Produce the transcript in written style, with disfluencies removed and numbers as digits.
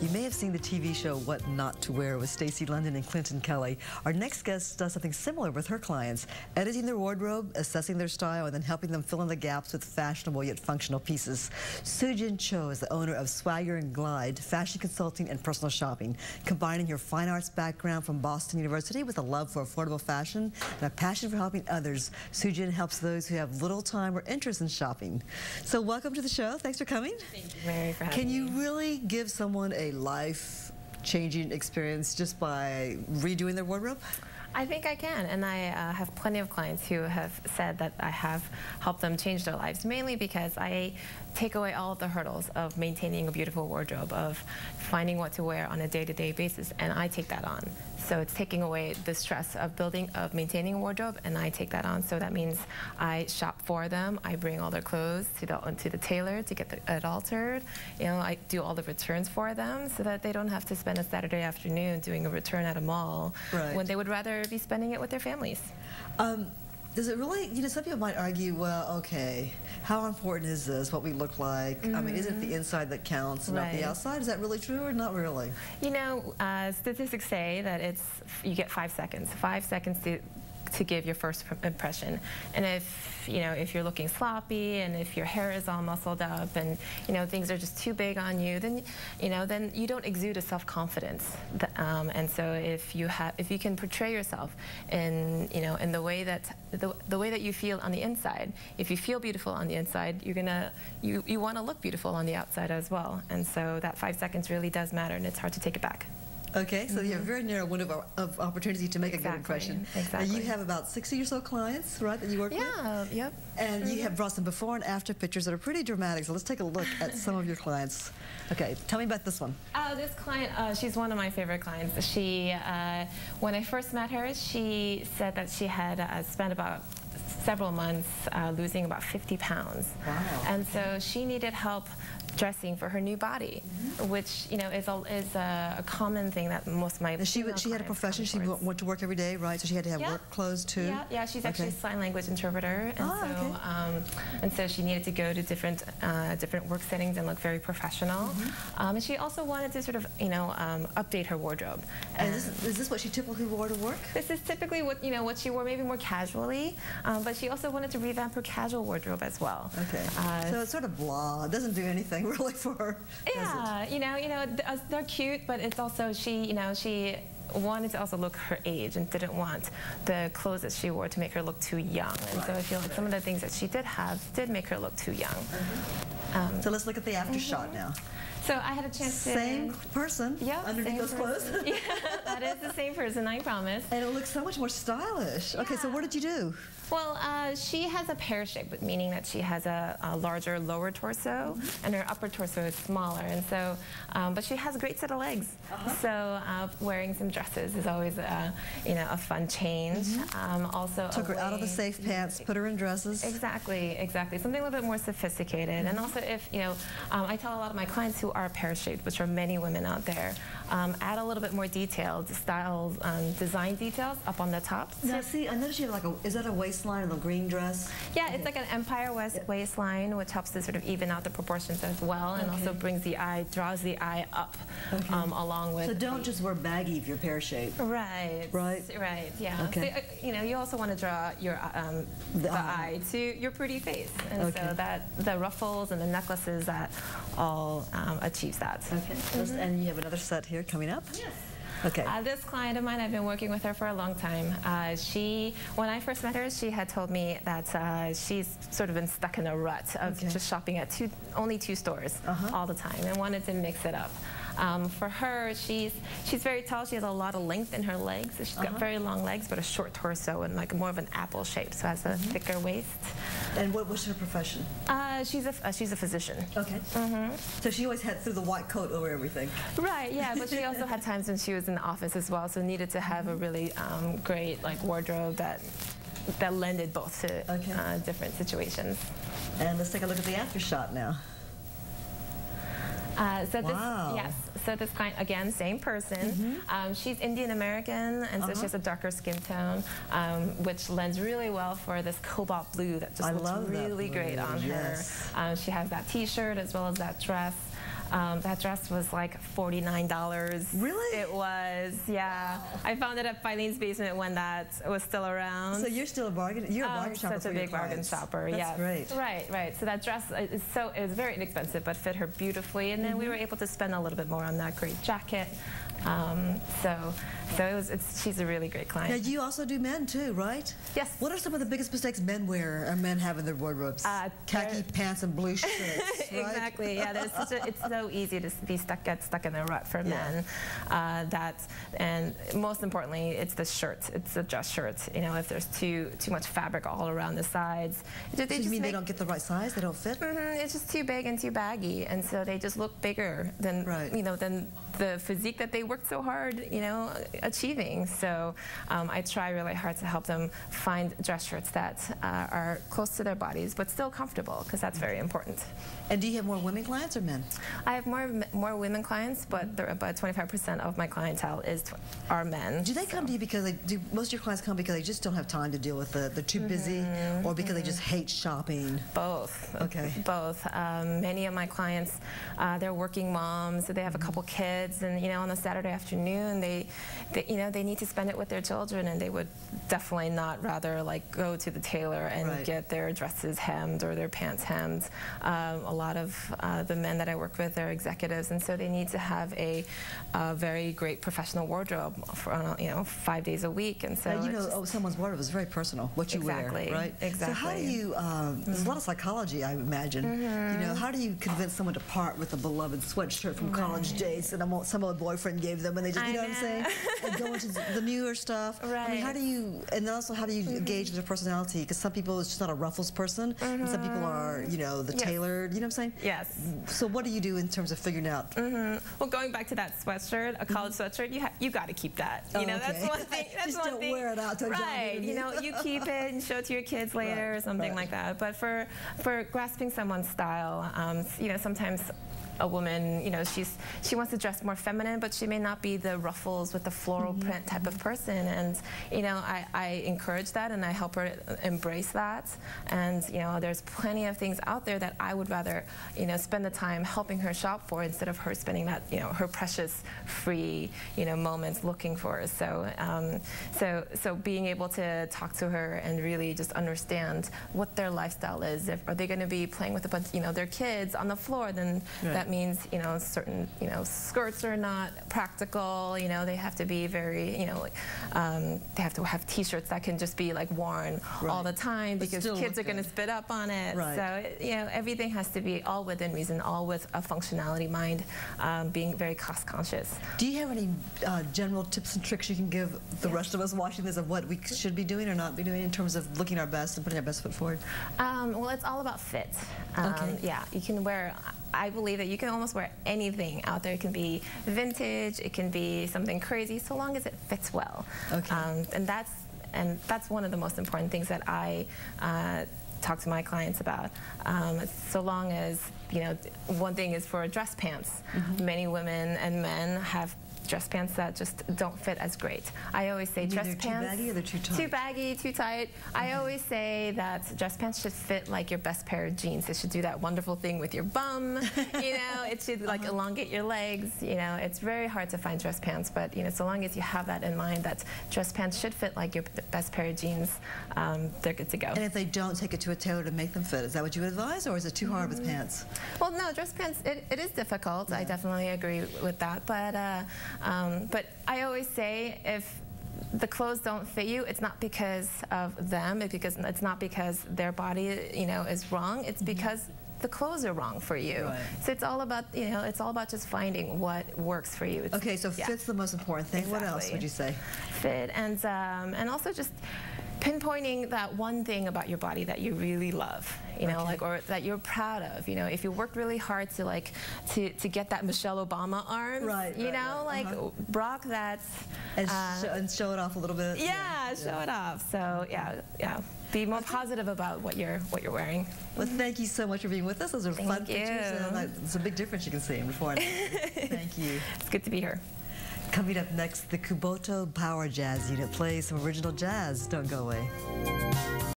You may have seen the TV show What Not to Wear with Stacey London and Clinton Kelly. Our next guest does something similar with her clients, editing their wardrobe, assessing their style, and then helping them fill in the gaps with fashionable yet functional pieces. Soojin Chu is the owner of Swagger and Glide, fashion consulting and personal shopping, combining her fine arts background from Boston University with a love for affordable fashion and a passion for helping others. Soojin helps those who have little time or interest in shopping. So welcome to the show. Thanks for coming. Thank you, Mary, for having me. Can you really give someone a life-changing experience just by redoing their wardrobe? I think I can, and I have plenty of clients who have said that I have helped them change their lives, mainly because I take away all of the hurdles of maintaining a beautiful wardrobe, of finding what to wear on a day-to-day basis, and I take that on. So it's taking away the stress of maintaining a wardrobe, and I take that on. So that means I shop for them, I bring all their clothes to the tailor to get it altered. You know, I do all the returns for them so that they don't have to spend a Saturday afternoon doing a return at a mall when they would rather be spending it with their families. Does it really, you know, some people might argue, well, okay, how important is this, what we look like? I mean, isn't it the inside that counts, not the outside? Is that really true or not really? You know, statistics say that you get 5 seconds. 5 seconds to give your first impression. And if you're looking sloppy and if your hair is all muscled up and things are just too big on you, then you don't exude a self-confidence. And so if you can portray yourself in the way that you feel on the inside, if you feel beautiful on the inside, you want to look beautiful on the outside as well. And so that 5 seconds really does matter, and it's hard to take it back. Okay, so you have a very narrow window of opportunity to make a good impression. Exactly. And you have about 60 or so clients, right, that you work with? Yeah, yep. And you have brought some before and after pictures that are pretty dramatic, so let's take a look at some of your clients. Okay, tell me about this one. This client, she's one of my favorite clients. She, when I first met her, she said that she had spent about several months losing about 50 pounds. Wow. And so she needed help dressing for her new body, which is a common thing that most of my she had a profession. She went to work every day, right? So she had to have work clothes too. Yeah, she's actually a sign language interpreter, and and so she needed to go to different work settings and look very professional. And she also wanted to sort of update her wardrobe. And is this what she typically wore to work? This is typically what she wore, maybe more casually, but she also wanted to revamp her casual wardrobe as well. Okay, so it's sort of blah. It doesn't do anything really for her. Yeah, they're cute, but it's also she wanted to also look her age and didn't want the clothes that she wore to make her look too young. And so I feel like some of the things that she did make her look too young. So let's look at the after shot now. So I had a chance to... Same person underneath those clothes? Yeah, that is the same person, I promise. And it looks so much more stylish. Yeah. Okay, so what did you do? Well, she has a pear shape, meaning that she has a larger lower torso, and her upper torso is smaller. And so, but she has a great set of legs. So wearing some dresses is always a fun change. Also, took her out of the safe pants, put her in dresses. Exactly, exactly. Something a little bit more sophisticated. And also, if I tell a lot of my clients who are pear-shaped, which are many women out there, add a little bit more detailed styles, design details up on the top. Now, see, I noticed you have is that a waistline in the green dress? Yeah, it's like an empire waistline, which helps to sort of even out the proportions as well, and also brings the eye, draws the eye up along with. So don't just wear baggy if you're pear-shaped. Right. Right. Right. Yeah. Okay. So, you also want to draw your the eye to your pretty face, and so that the ruffles and the necklaces that all achieves that. Okay. And you have another set here coming up. Yes. Okay. This client of mine, I've been working with her for a long time. When I first met her, she had told me that she's sort of been stuck in a rut of just shopping at only two stores all the time and wanted to mix it up. For her, she's very tall. She has a lot of length in her legs. So she's got very long legs, but a short torso and like more of an apple shape. So has a thicker waist. And what was her profession? She's a physician. Okay. So she always had through the white coat over everything. Right. Yeah. But she also had times when she was in the office as well. So needed to have a really great wardrobe that lended both to different situations. And let's take a look at the after shot now. So this client, again, same person. She's Indian American, and so she has a darker skin tone, which lends really well for this cobalt blue that just looks really great on her. She has that T-shirt as well as that dress. That dress was like $49. Really? It was, yeah. Wow. I found it at Filene's Basement when that was still around. So you're still a bargain. You're a bargain shopper. Such a big bargain shopper. That's yes. great. Right. So that dress it was very inexpensive, but fit her beautifully. And then we were able to spend a little bit more on that great jacket. She's a really great client. Now you also do men too, right? Yes. What are some of the biggest mistakes men wear or men have in their wardrobes? Khaki pants and blue shirts, right? Exactly. Yeah. It's so easy to get stuck in a rut for men. And most importantly, it's the shirt. It's the dress shirt. You know, if there's too much fabric all around the sides, so you mean they don't get the right size? They don't fit? It's just too big and too baggy, and so they just look bigger than than the physique that they worked so hard, achieving. So I try really hard to help them find dress shirts that are close to their bodies but still comfortable, because that's very important. And do you have more women clients or men? I have more women clients, but about 25% of my clientele are men. Do they come to you because do most of your clients come because they just don't have time to deal with they're too busy, or because they just hate shopping? Both. Okay. Both. Many of my clients, they're working moms, so they have a couple kids, and on a Saturday afternoon, they need to spend it with their children, and they would definitely not rather go to the tailor and get their dresses hemmed or their pants hemmed. A lot of the men that I work with are executives, and so they need to have a very great professional wardrobe for 5 days a week. And so someone's wardrobe is very personal. What you wear, right? Exactly. So how do you? There's a lot of psychology, I imagine. How do you convince someone to part with a beloved sweatshirt from college days that some other boyfriend gave them, and they just, what I'm saying, and go into the newer stuff? Right. I mean, how do you? And also, how do you engage their personality? Because some people, it's just not a ruffles person, and some people are, the tailored. You know what I'm saying? Yes. So what do you do in terms of figuring out? Well, going back to that sweatshirt, a college sweatshirt, you got to keep that. That's one thing. That's just don't wear it out to a job. You keep it and show it to your kids later or something like that. But for grasping someone's style, sometimes a woman, she wants to dress more feminine, but she may not be the ruffles with the floral print type of person. And I encourage that, and I help her embrace that. And there's plenty of things out there that I would rather spend the time helping her shop for, instead of her spending that her precious free moments looking for. So being able to talk to her and really just understand what their lifestyle is. Are they going to be playing with a bunch their kids on the floor? Then that means certain skirts are not practical. They have to be very they have to have T-shirts that can just be worn all the time, because kids are going to spit up on it. So everything has to be all within reason, all with a functionality mind, being very cost conscious. Do you have any general tips and tricks you can give the rest of us watching this of what we should be doing or not be doing in terms of looking our best and putting our best foot forward? Well, it's all about fit. Yeah, you can wear. I believe that you can almost wear anything out there. It can be vintage, it can be something crazy, so long as it fits well. And that's one of the most important things that I talk to my clients about. So long as one thing is for dress pants. Many women and men have dress pants that just don't fit as great. I always say dress pants. Too baggy or they're too tight? Too baggy, too tight. I always say that dress pants should fit like your best pair of jeans. It should do that wonderful thing with your bum. It should elongate your legs. It's very hard to find dress pants, but so long as you have that in mind, that dress pants should fit like your best pair of jeans, they're good to go. And if they don't, take it to a tailor to make them fit. Is that what you advise, or is it too hard with pants? Well, no, dress pants, it is difficult. I definitely agree with that, but I always say, if the clothes don't fit you, it's not because of them, it's not because their body is wrong, it's because the clothes are wrong for you. So it's all about it's all about just finding what works for you. Okay, so fit's the most important thing. Exactly. What else would you say? Fit, and also just pinpointing that one thing about your body that you really love, or that you're proud of. If you worked really hard to get that Michelle Obama arm, rock that and show it off a little bit. Yeah, show it off. So yeah. Be more positive about what you're wearing. Well, thank you so much for being with us. Those are fun pictures, and it's a big difference you can see before and after. Thank you. It's good to be here. Coming up next, the Kuboto Power Jazz Unit plays some original jazz. Don't go away.